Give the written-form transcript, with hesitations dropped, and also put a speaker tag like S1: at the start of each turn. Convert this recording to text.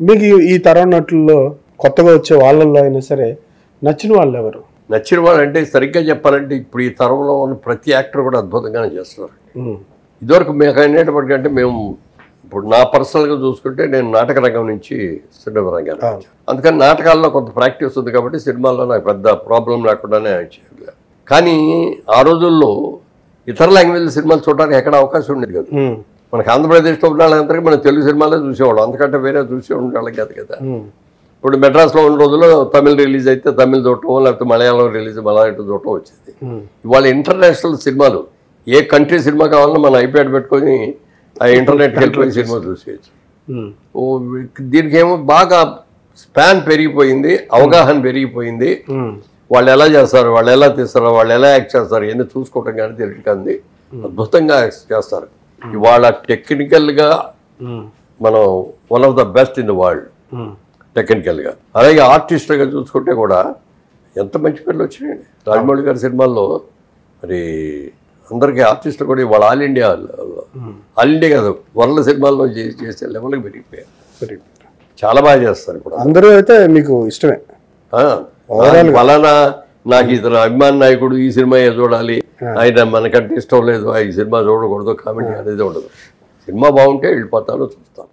S1: మీకు ఈ తరం నటుల్లో కొత్తగా వచ్చే వాళ్ళల్లో అయినా సరే నచ్చిన వాళ్ళు ఎవరు?
S2: నచ్చిన వాళ్ళు అంటే సరిగ్గా చెప్పాలంటే ఇప్పుడు ఈ తరంలో ఉన్న ప్రతి యాక్టర్ కూడా అద్భుతంగానే చేస్తున్నారు. ఇదివరకు మీకు అనేటప్పటికంటే మేము ఇప్పుడు నా పర్సనల్గా చూసుకుంటే నేను నాటక రంగం నుంచి సినిమా రంగానికి వచ్చాను. అందుకని నాటకాల్లో కొంత ప్రాక్టీస్ ఉంది కాబట్టి సినిమాల్లో నాకు పెద్ద ప్రాబ్లం లేకుండానే చేయలేదు. కానీ ఆ రోజుల్లో ఇతర లాంగ్వేజ్ సినిమాలు చూడడానికి ఎక్కడ అవకాశం ఉండేది కదా. మనకు ఆంధ్రప్రదేశ్లో ఉన్న వాళ్ళందరికీ మనం తెలుగు సినిమాలే చూసేవాళ్ళం, అందుకంటే వేరే చూసే ఉండేవాళ్ళం కాదు కదా. ఇప్పుడు మెడ్రాస్లో ఉన్న రోజుల్లో తమిళ్ రిలీజ్ అయితే తమిళ్ చూడటం, లేకపోతే మలయాళం రిలీజ్ మలయాళం చూడటం వచ్చేది. ఇవాళ ఇంటర్నేషనల్ సినిమాలు ఏ కంట్రీ సినిమా కావాలన్నా మనం ఐప్యాడ్ పెట్టుకొని ఆ ఇంటర్నెట్కి వెళ్ళిపోయి సినిమా చూసేయచ్చు. దీనికి ఏమో బాగా స్పాన్ పెరిగిపోయింది, అవగాహన పెరిగిపోయింది. వాళ్ళు ఎలా చేస్తారు, వాళ్ళు ఎలా తీస్తారు, వాళ్ళు ఎలా యాక్ట్ చేస్తారు ఇవన్నీ చూసుకోవటం కానీ తెలియదు కానీ అద్భుతంగా చేస్తారు. ఇవాళ టెక్నికల్గా మనం one of the best in the world టెక్నికల్గా. అలాగే ఆర్టిస్ట్గా చూసుకుంటే కూడా ఎంత మంచి పేర్లు వచ్చినాయండి. రాజమౌళి గారి సినిమాల్లో మరి అందరికీ ఆర్టిస్టులు కూడా ఇవాళ ఆల్ ఇండియా కాదు వరల్డ్ సినిమాల్లో చేసే లెవెల్కి పెరిగిపోయారు. చాలా బాగా చేస్తారు ఇప్పుడు
S1: అందరూ. అయితే మీకు ఇష్టమే
S2: ఫలానా నాకు ఇతను అభిమాన నాయకుడు ఈ సినిమా చూడాలి, ఆయన మనకంటే ఇష్టం లేదు ఈ సినిమా చూడకూడదు కామెంట్ అనేది ఉండదు. సినిమా బాగుంటే వెళ్ళిపోతాను చూస్తాను.